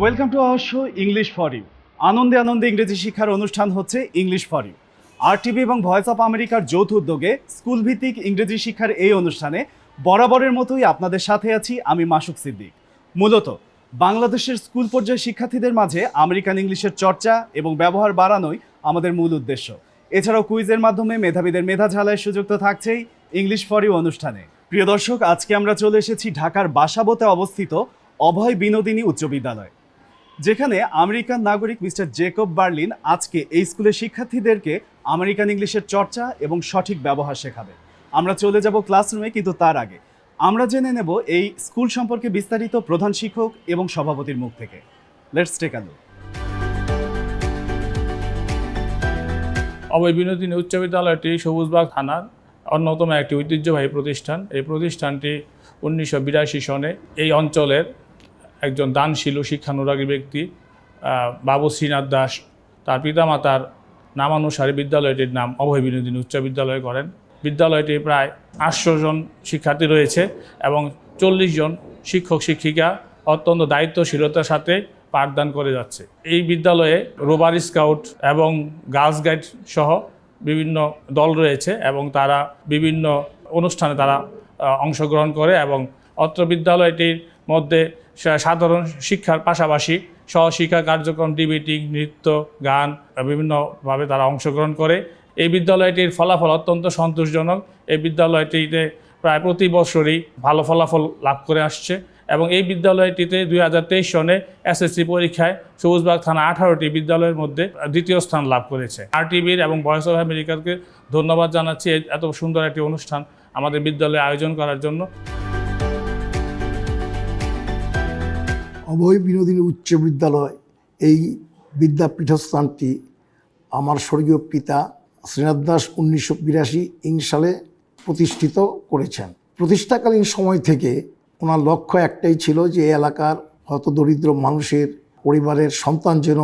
Welcome to our show English for you. আনন্দে আনন্দে ইংরেজি শিক্ষার অনুষ্ঠান হচ্ছে ইংলিশ ফর ইউ। RTV এবং ভয়েস অফ আমেরিকার যৌথ উদ্যোগে স্কুল ভিত্তিক ইংরেজি শিক্ষার এই অনুষ্ঠানে বরাবরের মতোই আপনাদের সাথে আছি আমি মাসুক সিদ্দিক। মূলত বাংলাদেশের স্কুল পর্যায়ের শিক্ষার্থীদের মাঝে আমেরিকান ইংলিশের চর্চা এবং ব্যবহার বাড়ানোই আমাদের মূল উদ্দেশ্য। এছাড়াও কুইজের মাধ্যমে মেধাবীদের মেধা ঝালাইয়ের সুযোগ তো থাকছেই ইংলিশ ফর ইউ অনুষ্ঠানে। প্রিয় দর্শক, আজকে আমরা চলে এসেছি ঢাকার বাসাবোতে অবস্থিত অভয় বিনোদিনী উচ্চ বিদ্যালয়, যেখানে আমেরিকান নাগরিক মিস্টার জেকব বার্লিন আজকে এই স্কুলের শিক্ষার্থীদেরকে আমেরিকান ইংলিশের চর্চা এবং সঠিক ব্যবহার শেখাবে। আমরা চলে যাব ক্লাসরুমে, কিন্তু তার আগে আমরা জেনে নেব এই স্কুল সম্পর্কে বিস্তারিত প্রধান শিক্ষক এবং সভাপতির মুখ থেকে। Let's take a look. Abhay Binodini উচ্চ বিদ্যালয়টি সবুজবাগ থানার অন্যতম একটি ঐতিহ্যবাহী প্রতিষ্ঠান। এই প্রতিষ্ঠানটি 1982 সনে এই অঞ্চলের একজন দানশীল ও শিক্ষানুরাগী ব্যক্তি বাবু শ্রীনাথ দাস তার পিতামাতার নামানুসারে বিদ্যালয়টির নাম অভয় বিনোদিনী উচ্চ বিদ্যালয় করেন। বিদ্যালয়টি প্রায় 800 জন শিক্ষার্থী রয়েছে এবং 40 জন শিক্ষক শিক্ষিকা অত্যন্ত দায়িত্বশীলতার সাথে পাঠদান করে যাচ্ছে। এই বিদ্যালয়ে রোভার স্কাউট এবং গার্লস গাইড সহ বিভিন্ন দল রয়েছে এবং তারা বিভিন্ন অনুষ্ঠানে তারা অংশগ্রহণ করে এবং অত্র বিদ্যালয়টির মধ্যে সাধারণ শিক্ষার পাশাপাশি সহশিক্ষা কার্যক্রম, ডিবেটিং, নৃত্য, গান বিভিন্নভাবে তারা অংশগ্রহণ করে। এই বিদ্যালয়টির ফলাফল অত্যন্ত সন্তোষজনক। এই বিদ্যালয়টিতে প্রায় প্রতি বছরই ভালো ফলাফল লাভ করে আসছে এবং এই বিদ্যালয়টিতে 2023 সনে SSC পরীক্ষায় সবুজবাগ থানা 18টি বিদ্যালয়ের মধ্যে দ্বিতীয় স্থান লাভ করেছে। RTVর এবং ভয়েস অফ আমেরিকাকে ধন্যবাদ জানাচ্ছি এত সুন্দর একটি অনুষ্ঠান আমাদের বিদ্যালয়ে আয়োজন করার জন্য। অভয় বিনোদিনী উচ্চ বিদ্যালয় এই বিদ্যাপীঠস্থানটি আমার স্বর্গীয় পিতা শ্রীনাথ দাস 1982 সালে প্রতিষ্ঠিত করেছেন। প্রতিষ্ঠাকালীন সময় থেকে ওনার লক্ষ্য একটাই ছিল যে এই এলাকার হতদরিদ্র মানুষের পরিবারের সন্তান যেন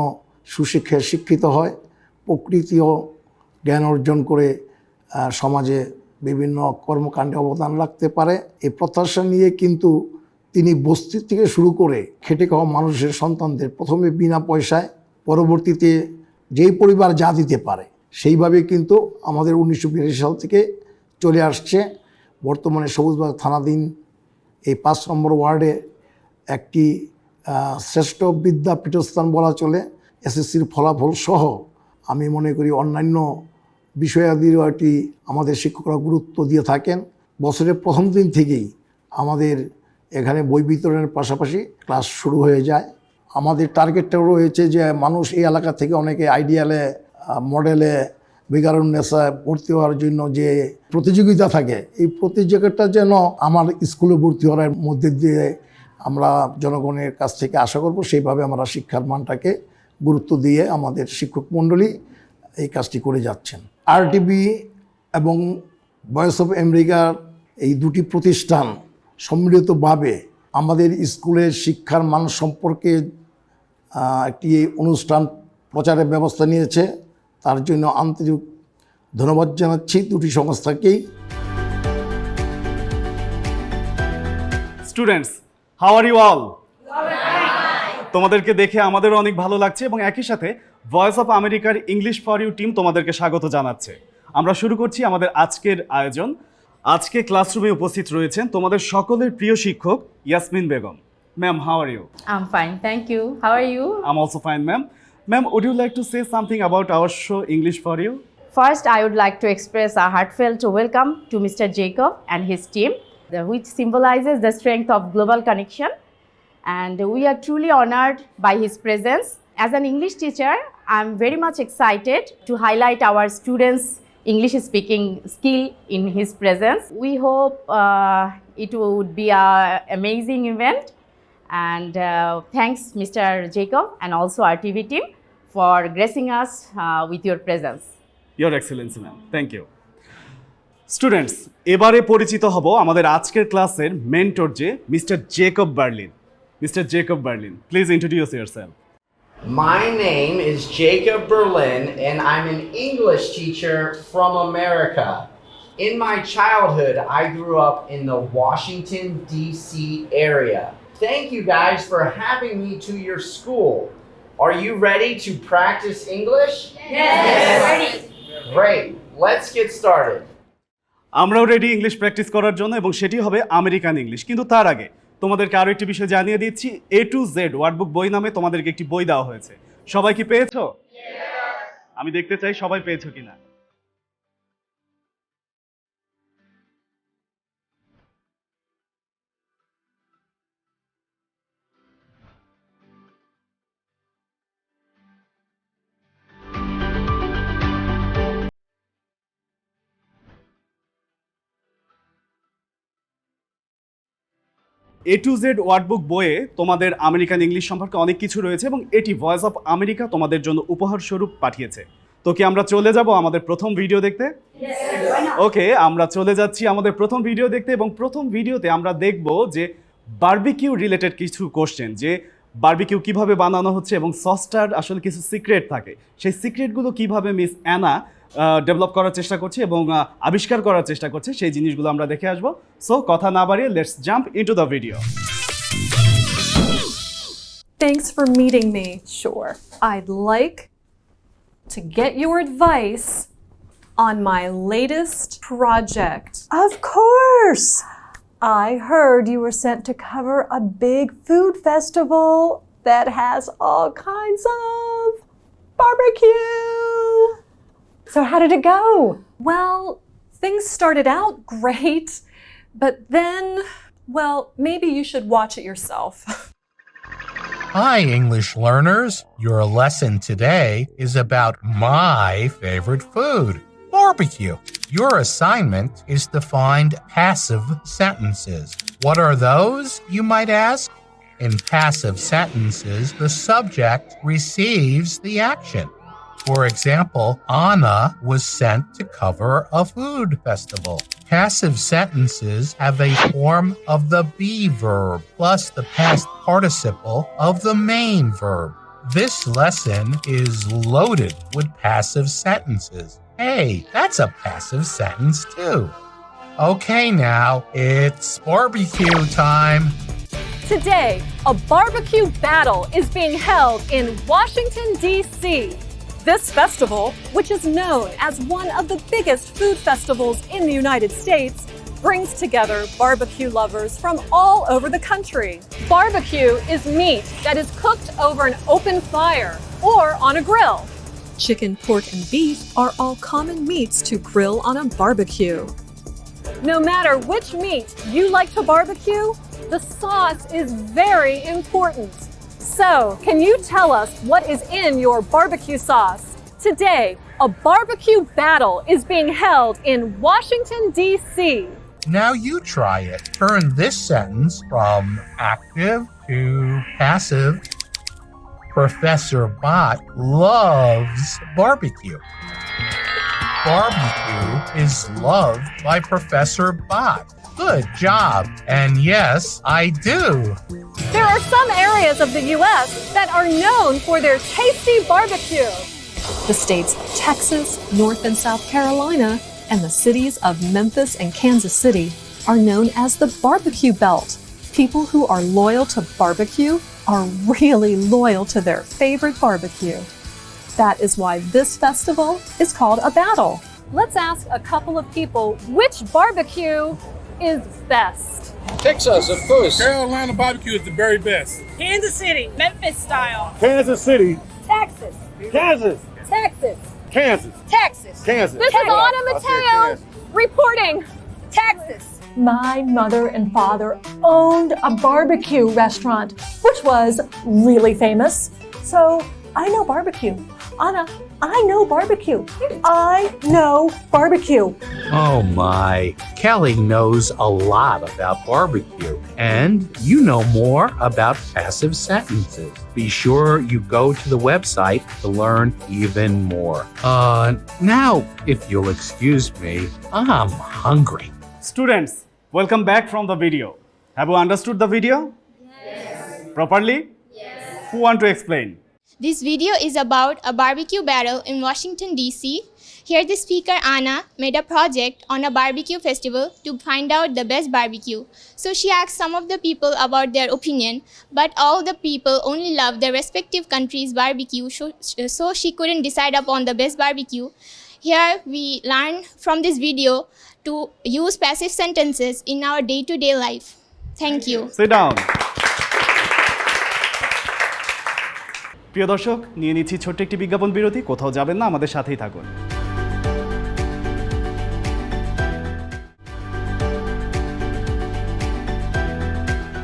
সুশিক্ষায় শিক্ষিত হয়, প্রকৃতিও জ্ঞান অর্জন করে সমাজে বিভিন্ন কর্মকাণ্ডে অবদান রাখতে পারে। এই প্রত্যাশা নিয়ে কিন্তু তিনি বস্তি থেকে শুরু করে খেটে খাওয়া মানুষের সন্তানদের প্রথমে বিনা পয়সায়, পরবর্তীতে যেই পরিবার যা দিতে পারে সেইভাবে কিন্তু আমাদের 1982 সাল থেকে চলে আসছে। বর্তমানে সবুজবাগ থানাধীন এই 5 নম্বর ওয়ার্ডে একটি শ্রেষ্ঠ বিদ্যাপীঠস্থান বলা চলে। SSCর ফলাফল সহ আমি মনে করি অন্যান্য বিষয়াদিরও এটি আমাদের শিক্ষকরা গুরুত্ব দিয়ে থাকেন। বছরের প্রথম দিন থেকেই আমাদের এখানে বই বিতরণের পাশাপাশি ক্লাস শুরু হয়ে যায়। আমাদের টার্গেটটাও রয়েছে যে মানুষ এই এলাকা থেকে অনেকে আইডিয়ালে, মডেলে, বিজ্ঞানন্যাসায় ভর্তি হওয়ার জন্য যে প্রতিযোগিতা থাকে, এই প্রতিযোগিতাটা যেন আমার স্কুলে ভর্তি হওয়ার মধ্যে দিয়ে আমরা জনগণের কাছ থেকে আশা করব। সেইভাবে আমরা শিক্ষার মানটাকে গুরুত্ব দিয়ে আমাদের শিক্ষক মণ্ডলী এই কাজটি করে যাচ্ছেন। RTV এবং ভয়েস অফ আমেরিকার এই দুটি প্রতিষ্ঠান সম্মিলিতভাবে আমাদের স্কুলের শিক্ষার মান সম্পর্কে একটি অনুষ্ঠান প্রচারের ব্যবস্থা নিয়েছে। তার জন্য আন্তরিক ধন্যবাদ জানাচ্ছি দুটি সংস্থাকেই। Students, how are you all? তোমাদেরকে দেখে আমাদেরও অনেক ভালো লাগছে এবং একই সাথে ভয়েস অফ আমেরিকার ইংলিশ ফর ইউ টিম তোমাদেরকে স্বাগত জানাচ্ছে। আমরা শুরু করছি আমাদের আজকের আয়োজন। আজকে ক্লাসরুমে উপস্থিত রয়েছেন তোমাদের সকলের প্রিয় শিক্ষক Yasmin Begum. Ma'am, how are you? I'm fine, thank you. How are you? I'm also fine, ma'am. Ma'am, would you like to say something about our show English for You? First, I would like to express a heartfelt welcome to Mr. Jacob and his team, which symbolizes the strength of global connection. And we are truly honored by his presence. As an English teacher, I'm very much excited to highlight our students' English speaking skill in his presence. We hope it would be an amazing event. And thanks Mr. Jacob and also RTV team for gracing us with your presence. Your Excellency, ma'am. Thank you. Students, এবারে পরিচিত হব আমাদের আজকের ক্লাসের mentor যে mister Jacob Berlin. Mister Jacob Berlin, please introduce yourself. My name is Jacob Berlin, and I'm an English teacher from America. In my childhood, I grew up in the Washington, D.C. area. thank you guys for having me to your school. Are you ready to practice English? Yes, ready. Great. Let's get started. আমরাও ready English practice করার জন্য এবং সেটি হবে American English. কিন্তু তার আগে তোমাদেরকে আরও একটি বিষয় জানিয়ে দিচ্ছি, A to Z ওয়ার্ডবুক বই নামে তোমাদেরকে একটি বই দেওয়া হয়েছে। সবাই কি পেয়েছো? আমি দেখতে চাই সবাই পেয়েছো কিনা। A to Z ওয়ার্ডবুক বইয়ে তোমাদের আমেরিকান ইংলিশ সম্পর্কে অনেক কিছু রয়েছে এবং এটি ভয়েস অফ আমেরিকা তোমাদের জন্য উপহার স্বরূপ পাঠিয়েছে। তো কি আমরা চলে যাব আমাদের প্রথম ভিডিও দেখতে? ওকে, আমরা চলে যাচ্ছি আমাদের প্রথম ভিডিও দেখতে এবং প্রথম ভিডিওতে আমরা দেখব যে বারবিকিউ রিলেটেড কিছু কোশ্চেন, যে বারবিকিউ কিভাবে বানানো হচ্ছে এবং সসটার আসলে কিছু সিক্রেট থাকে, সেই সিক্রেটগুলো কিভাবে মিস অ্যানা ডেভেলপ করার চেষ্টা করছে এবং আবিষ্কার করার চেষ্টা করছে, সেই জিনিসগুলো আমরা দেখে আসবো। সো কথা না বাড়িয়ে let's jump into the video. Thanks for meeting me, Sure. I'd like to get your advice on my latest project. Of course! I heard you were sent to cover a big food festival that has all kinds of barbecue. So how did it go? Well, things started out great, but then, well, maybe you should watch it yourself. Hi, English learners. Your lesson today is about my favorite food, barbecue. Your assignment is to find passive sentences. What are those, you might ask? In passive sentences, the subject receives the action. For example, Anna was sent to cover a food festival. Passive sentences have a form of the be verb plus the past participle of the main verb. This lesson is loaded with passive sentences. Hey, that's a passive sentence too. Okay, now it's barbecue time. Today, a barbecue battle is being held in Washington, D.C. This festival, which is known as one of the biggest food festivals in the United States, brings together barbecue lovers from all over the country. Barbecue is meat that is cooked over an open fire or on a grill. Chicken, pork, and beef are all common meats to grill on a barbecue. No matter which meat you like to barbecue, the sauce is very important. So, can you tell us what is in your barbecue sauce? Today, a barbecue battle is being held in Washington, D.C. Now you try it. Turn this sentence from active to passive. Professor Bot loves barbecue. Barbecue is loved by Professor Bot. Good job. And yes, I do. There are some areas of the U.S. that are known for their tasty barbecue. The states of Texas, North and South Carolina, and the cities of Memphis and Kansas City are known as the barbecue belt. People who are loyal to barbecue are really loyal to their favorite barbecue. That is why this festival is called a battle. Let's ask a couple of people which barbecue is best. Texas, of course. Carolina barbecue is the very best. Kansas City, Memphis style. Kansas City. Texas, Kansas. Texas, Kansas. Texas. Kansas. This is Anna Mateo reporting. Texas. My mother and father owned a barbecue restaurant, which was really famous. So I know barbecue. Anna, I know barbecue. I know barbecue. Oh my. Kelly knows a lot about barbecue, and you know more about passive sentences. Be sure you go to the website to learn even more. Now, if you'll excuse me, I'm hungry. Students, welcome back from the video. Have you understood the video? Yes. Properly? Yes. Who want to explain? This video is about a barbecue battle in Washington, D.C. Here the speaker Anna made a project on a barbecue festival to find out the best barbecue. So she asked some of the people about their opinion, but all the people only loved their respective country's barbecue, so she couldn't decide upon the best barbecue. Here we learn from this video to use passive sentences in our day-to-day life. Thank you. Sit down. প্রিয় দর্শক, নিয়ে নিচ্ছি ছোট্ট একটি বিজ্ঞাপন বিরতি। কোথাও যাবেন না, আমাদের সাথেই থাকুন।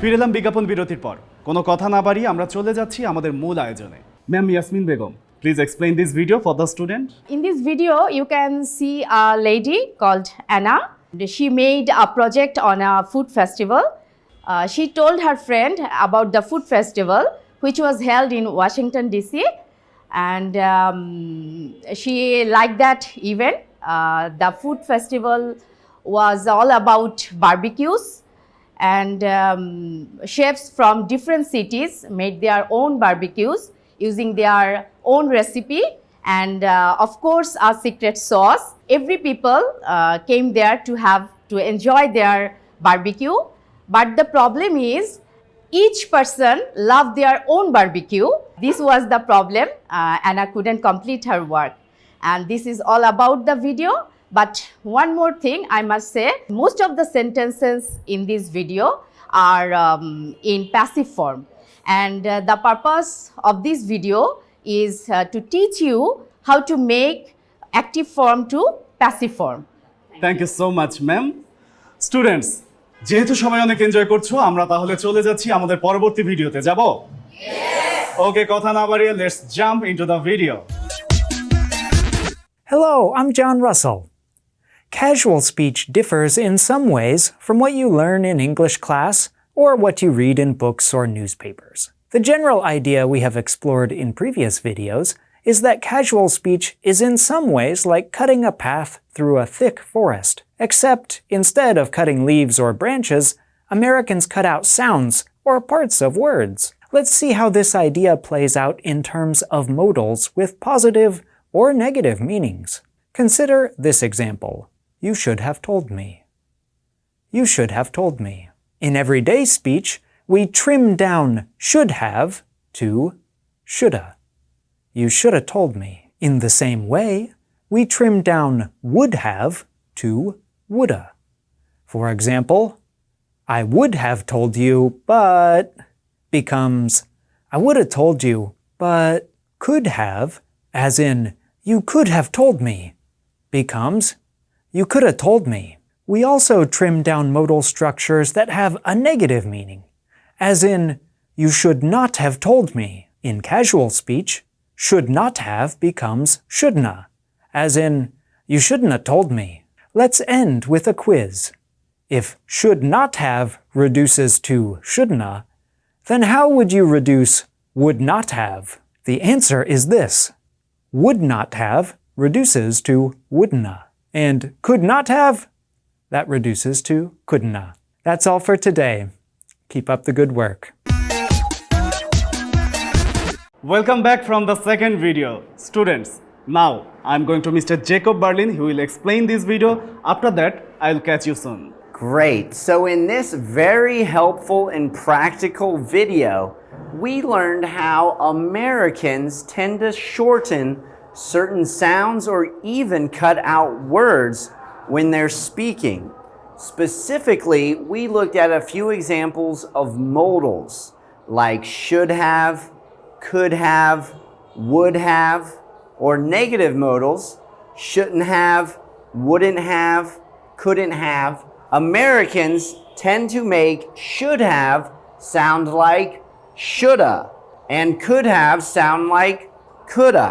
ফিরে এলাম বিজ্ঞাপন বিরতির পর। কোনো কথা না বাড়িয়ে আমরা চলে যাচ্ছি আমাদের মূল আয়োজনে। Ma'am Yasmin Begum, please explain this video for the student. In this video, you can see a lady called Anna. She made a project on a food festival. She told her friend about the food festival, which was held in Washington, D.C. And she liked that event. The food festival was all about barbecues, and chefs from different cities made their own barbecues using their own recipe and of course a secret sauce. Every people came there to enjoy their barbecue, but the problem is each person loved their own barbecue. This was the problem. Anna couldn't complete her work, and this is all about the video. But one more thing I must say, most of the sentences in this video are in passive form, and the purpose of this video is to teach you how to make active form to passive form. Thank you so much, ma'am. Students, যেহেতু সবাই অনেক enjoy করছো, আমরা তাহলে চলে যাচ্ছি আমাদের পরবর্তী ভিডিওতে। যাব? ওকে, কথা না বাড়িয়ে let's jump into the video. Hello, I'm John Russell. Casual speech differs in some ways from what you learn in English class or what you read in books or newspapers. The general idea we have explored in previous videos is that casual speech is in some ways like cutting a path through a thick forest, except instead of cutting leaves or branches, Americans cut out sounds or parts of words. Let's see how this idea plays out in terms of modals with positive or negative meanings. Consider this example. You should have told me. You should have told me. In everyday speech, we trim down should have to shoulda. You shoulda told me. In the same way, we trim down would have to woulda. For example, I would have told you, but becomes I would have told you, but could have, as in you could have told me, becomes you could have told me. We also trim down modal structures that have a negative meaning, as in you should not have told me. In casual speech, should not have becomes shouldna, as in you shouldn't have told me. Let's end with a quiz. If should not have reduces to shouldna, then how would you reduce would not have? The answer is this. Would not have reduces to wouldna, and could not have, that reduces to couldna. That's all for today. Keep up the good work. Welcome back from the second video. Students, now I'm going to Mr. Jacob Berlin. He will explain this video. After that, I'll catch you soon. Great. So in this very helpful and practical video, we learned how Americans tend to shorten certain sounds or even cut out words when they're speaking. Specifically, we looked at a few examples of modals like should have, could have, would have, or negative modals, shouldn't have, wouldn't have, couldn't have. Americans tend to make should have sound like shoulda and could have sound like coulda.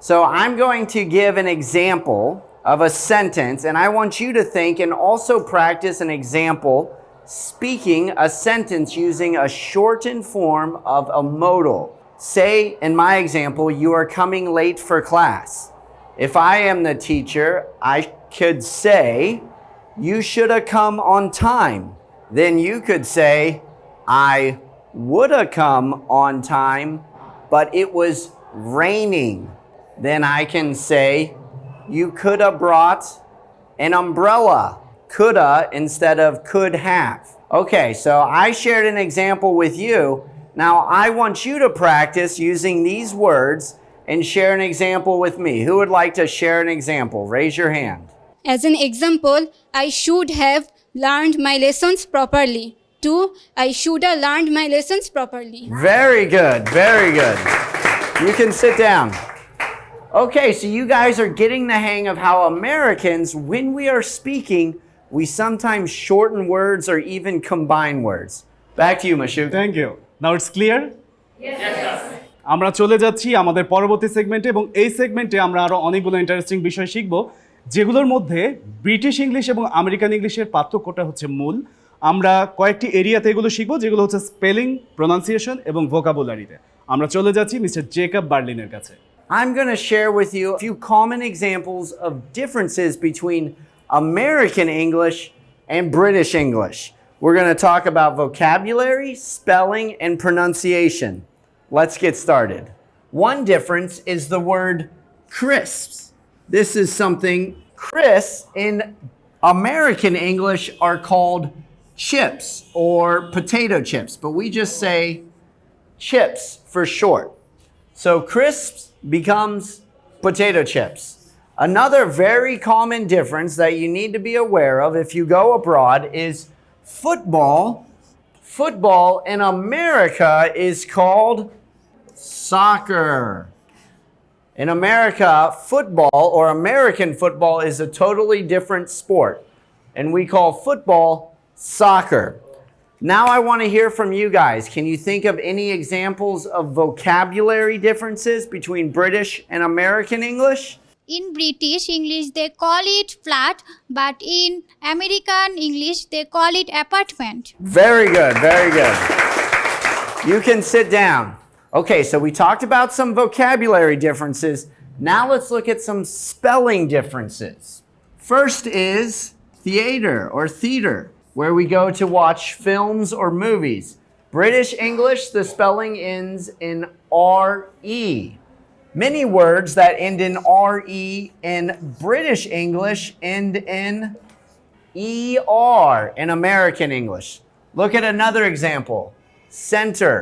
So I'm going to give an example of a sentence, and I want you to think and also practice an example speaking a sentence using a shortened form of a modal. Say, in my example, you are coming late for class. If I am the teacher, I could say, you should have come on time. Then you could say, I would have come on time, but it was raining. Then I can say, You could have brought an umbrella. Coulda instead of could have. Okay, so I shared an example with you. Now I want you to practice using these words and share an example with me. Who would like to share an example? Raise your hand. As an example, I should have learned my lessons properly. 2. I should have learned my lessons properly. Very good, very good. You can sit down. Okay, so you guys are getting the hang of how Americans, when we are speaking, we sometimes shorten words or even combine words. Back to you, Mashu. Thank you. Now it's clear? আমরা চলে যাচ্ছি আমাদের পরবর্তী সেগমেন্টে এবং এই সেগমেন্টে আমরা আরো অনেকগুলো ইন্টারেস্টিং বিষয় শিখব যেগুলোর মধ্যে ব্রিটিশ ইংলিশ এবং আমেরিকান ইংলিশের পার্থক্যটা হচ্ছে মূল। আমরা কয়েকটি এরিয়াতে এগুলো শিখব যেগুলো হচ্ছে স্পেলিং, প্রোনাউন্সিয়েশন এবং ভোকাবুলারিতে। আমরা চলে যাচ্ছি মিস্টার জেকব বার্লিনের কাছে। I'm going to share with you a few common examples of differences between American English and British English. We're going to talk about vocabulary, spelling, and pronunciation. Let's get started. One difference is the word crisps. This is something, crisps in American English are called chips or potato chips, but we just say chips for short. So crisps becomes potato chips. Another very common difference that you need to be aware of if you go abroad is football. Football in America is called soccer. In America, football or American football is a totally different sport, and we call football soccer. Now I want to hear from you guys. Can you think of any examples of vocabulary differences between British and American English? In British English, they call it flat, but in American English, they call it apartment. Very good, very good. You can sit down. Okay, so we talked about some vocabulary differences. Now let's look at some spelling differences. First is theater or theater, where we go to watch films or movies. British English, the spelling ends in R-E. Many words that end in R-E in British English end in E-R in American English. Look at another example. Center.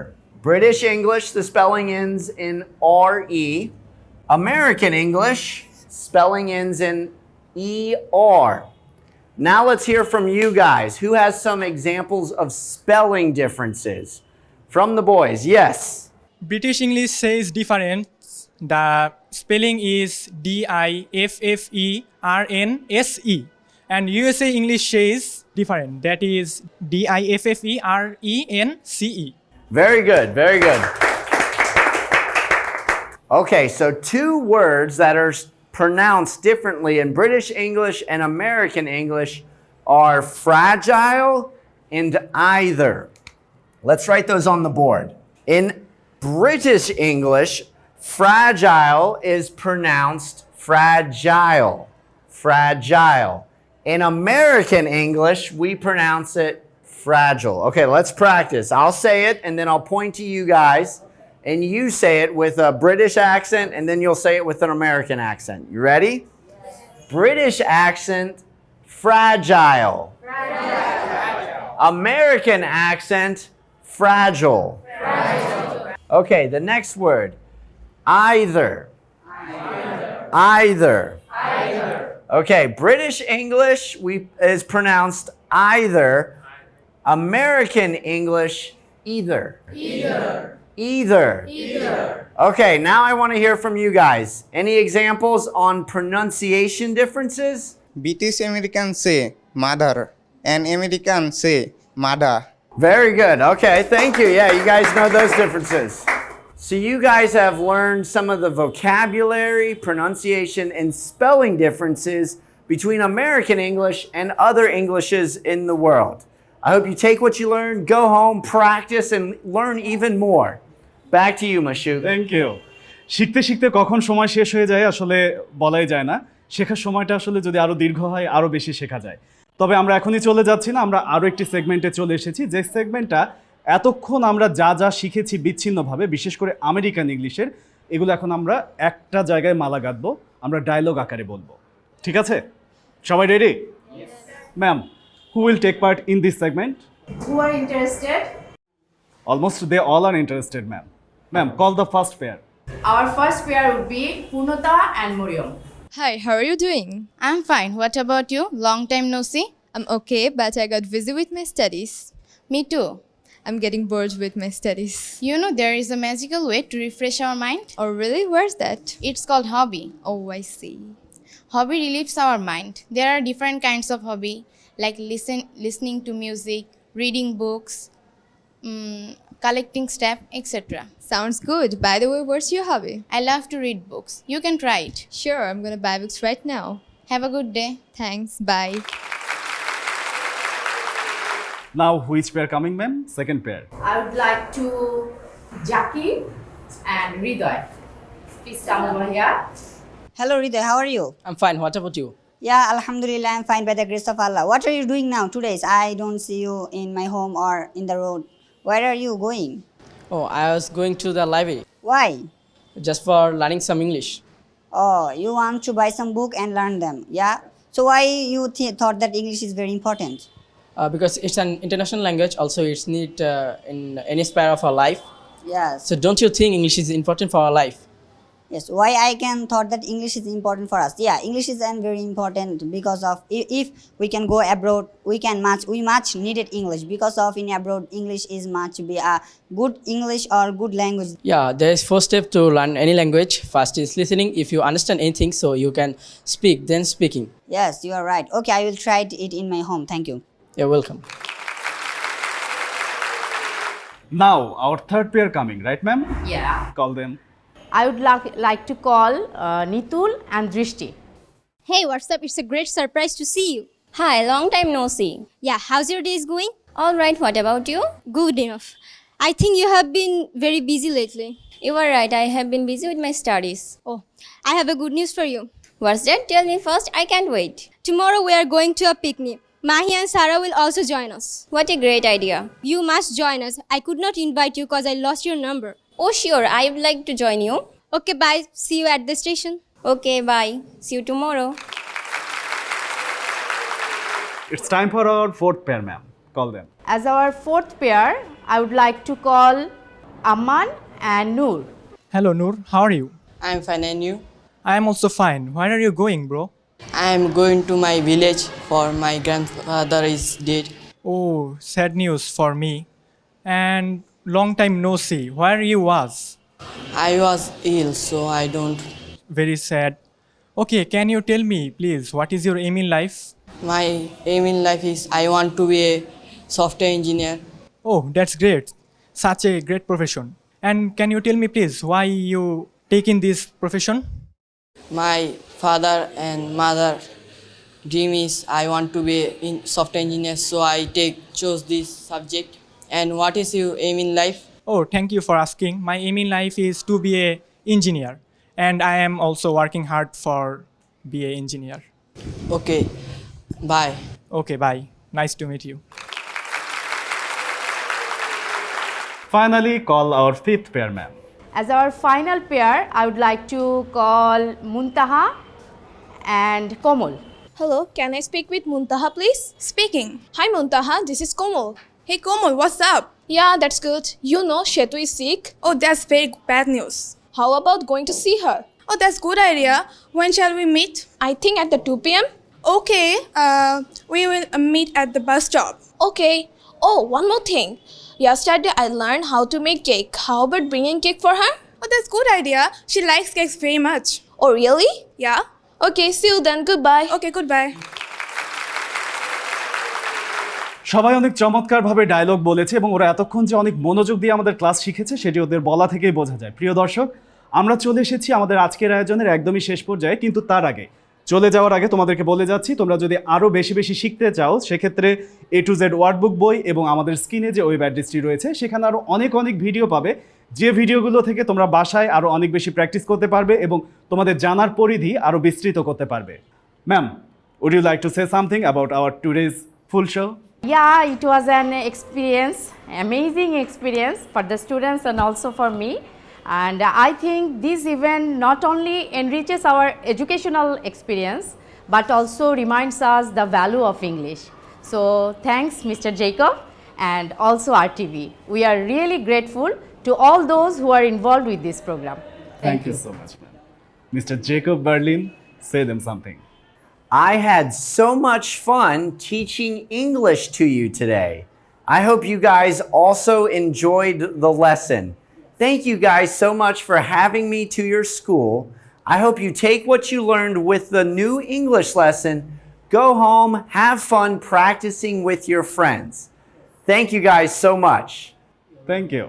British English, the spelling ends in R-E. American English, spelling ends in E-R. Now let's hear from you guys. Who has some examples of spelling differences? From the boys, yes. British English says different. The spelling is D-I-F-F-E-R-N-S-E. And USA English says different. That is D-I-F-F-E-R-E-N-C-E. Very good, very good. Okay, so two words that are pronounced differently in British English and American English are fragile and either. Let's write those on the board. In British English, fragile is pronounced fragile. Fragile. In American English, we pronounce it fragile. Okay, let's practice. I'll say it and then I'll point to you guys and you say it with a British accent and then you'll say it with an American accent. You ready? Yes. British accent, fragile. Fragile. American accent, fragile. Fragile. Okay, the next word. Either. Either. Either. Okay, British English is pronounced either. American English, either. Either. Either. Either. Okay, now I want to hear from you guys. Any examples on pronunciation differences? British American say mother and American say mother. Very good. Okay, thank you. Yeah, you guys know those differences. So you guys have learned some of the vocabulary, pronunciation, and spelling differences between American English and other Englishes in the world. I hope you take what you learned, go home, practice, and learn even more. Back to you, Mashu. Thank you. শিখতে শিখতে কখন সময় শেষ হয়ে যায় আসলে বলাই যায় না। শেখার সময়টা আসলে যদি আরো দীর্ঘ হয় আরো বেশি শেখা যায়। তবে আমরা এখনই চলে যাচ্ছি না, আমরা আরো একটি সেগমেন্টে চলে এসেছি যে সেগমেন্টটা এতক্ষণ আমরা যা যা শিখেছি বিচ্ছিন্নভাবে, বিশেষ করে আমেরিকান ইংলিশের, এগুলো এখন আমরা একটা জায়গায় মালা গাঁথবো। আমরা ডায়লগ আকারে বলবো, ঠিক আছে? সবাই ready? Ma'am, who will take part in this segment? Who are interested? Almost they all are interested, ma'am. Ma'am, call the first pair. Our first pair would be Punota and Muriam. Hi, how are you doing? I'm fine. What about you? Long time no see. I'm okay, but I got busy with my studies. Me too. I'm getting bored with my studies. You know, there is a magical way to refresh our mind. Oh, really? Where's that? It's called hobby. Oh, I see. Hobby relieves our mind. There are different kinds of hobby, like listening to music, reading books, collecting stamp, etc. Sounds good. By the way, what's your hobby? I love to read books. You can try it. Sure, I'm gonna buy books right now. Have a good day. Thanks, bye. Now, which pair coming, ma'am? Second pair. I would like to Jackie and Ridoy. Please come over here. Hello Rida, how are you? I'm fine. What about you? Yeah, Alhamdulillah, I'm fine by the grace of Allah. What are you doing now? 2 days I don't see you in my home or in the road. Where are you going? Oh, I was going to the library Why? just for learning some English. Oh, you want to buy some book and learn them, yeah? So why you thought that English is very important? Because it's an international language. Also, it's needed in any sphere of our life. Yes. So, don't you think English is important for our life? Yes, why I can thought that English is important for us? Yeah, English is very important because of if we can go abroad, we much needed English because of in abroad English is much be a good English or good language. Yeah, there is first step to learn any language. First is listening. If you understand anything, so you can speak. Then speaking. Yes, you are right. Okay, I will try it in my home. Thank you. You're welcome. Now, our third pair coming, right, ma'am? Yeah. Call them. I would like to call Nitul and Drishti. Hey, what's up? It's a great surprise to see you. Hi, long time no see. Yeah, how's your days going? All right, what about you? Good enough. I think you have been very busy lately. You are right, I have been busy with my studies. Oh, I have a good news for you. What's that? Tell me first, I can't wait. Tomorrow we are going to a picnic. Mahi and Sarah will also join us. What a great idea. You must join us. I could not invite you because I lost your number. Oh sure, I would like to join you. Okay, bye. See you at the station. Okay, bye. See you tomorrow. It's time for our fourth pair, ma'am. Call them. As our fourth pair, I would like to call Aman and Noor. Hello Noor, how are you? I'm fine, and you? I am also fine. Where are you going, bro? I'm going to my village for my grandfather is dead. Oh, sad news for me. And long time no see. Where you was? I was ill, so I don't. Very sad. Okay, can you tell me, please, what is your aim in life? My aim in life is I want to be a software engineer. Oh, that's great. Such a great profession. And can you tell me, please, why you taking this profession? My father and mother dream is I want to be a software engineer, so I chose this subject. And what is your aim in life? Oh, thank you for asking. My aim in life is to be an engineer. And I am also working hard for be an engineer. Okay, bye. Okay, bye. Nice to meet you. Finally, call our fifth pair, ma'am. As our final pair, I would like to call Muntaha and Komal. Hello, can I speak with Muntaha, please? Speaking. Hi, Muntaha. This is Komal. Hey, Komal, what's up? Yeah, that's good. You know Shetu is sick. Oh, that's very bad news. How about going to see her? Oh, that's good idea. When shall we meet? I think at the 2 p.m. Okay, we will meet at the bus stop. Okay. Oh, one more thing. Yesterday I learned how to make cake. How about bringing cake for her? Oh, that's good idea. She likes cakes very much. Oh, really? Yeah. Okay, see you then. Goodbye. Okay, goodbye. সবাই অনেক চমৎকারভাবে dialogue বলেছে এবং ওরা এতক্ষণ যে অনেক মনোযোগ দিয়ে আমাদের ক্লাস শিখেছে সেটি ওদের বলা থেকেই বোঝা যায়। প্রিয় দর্শক, আমরা চলে এসেছি আমাদের আজকের আয়োজনের একদমই শেষ পর্যায়ে, কিন্তু তার আগে চলে যাওয়ার আগে তোমাদেরকে বলে যাচ্ছি, তোমরা যদি আরও বেশি বেশি শিখতে চাও সেক্ষেত্রে A to Z ওয়ার্ডবুক বই এবং আমাদের স্ক্রিনে যে ওয়েব অ্যাড্রেসটি রয়েছে সেখানে আরও অনেক অনেক ভিডিও পাবে, যে ভিডিওগুলো থেকে তোমরা বাসায় আরও অনেক বেশি প্র্যাকটিস করতে পারবে এবং তোমাদের জানার পরিধি আরও বিস্তৃত করতে পারবে। Ma'am, would you like to say something about our today's full show? Yeah, it was an experience, amazing experience for the students and also for me. And I think this event not only enriches our educational experience, but also reminds us the value of English. So thanks Mr. Jacob and also RTV. We are really grateful to all those who are involved with this program. Thank you so much, ma'am. Mr. Jacob Berlin, say them something. I had so much fun teaching English to you today. I hope you guys also enjoyed the lesson. Thank you guys so much for having me to your school. I hope you take what you learned with the new English lesson, go home, have fun practicing with your friends. Thank you guys so much. Thank you.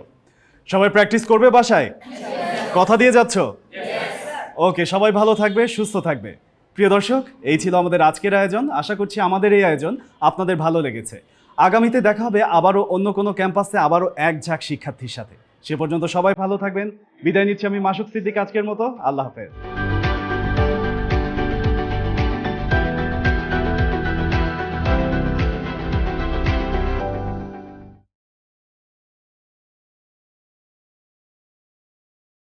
সবাই practice করবে বাসায়? কথা দিয়ে যাচ্ছ? ওকে, সবাই ভালো থাকবে, সুস্থ থাকবে। প্রিয় দর্শক, এই ছিল আমাদের আজকের আয়োজন। আশা করছি আমাদের এই আয়োজন আপনাদের ভালো লেগেছে। আগামীতে দেখা হবে আবারও অন্য কোনো ক্যাম্পাসে আবারও এক ঝাঁক শিক্ষার্থীর সাথে। সে পর্যন্ত সবাই ভালো থাকবেন। বিদায় নিচ্ছি আমি মাসুক সিদ্দিক আজকের মতো। আল্লাহ হাফেজ।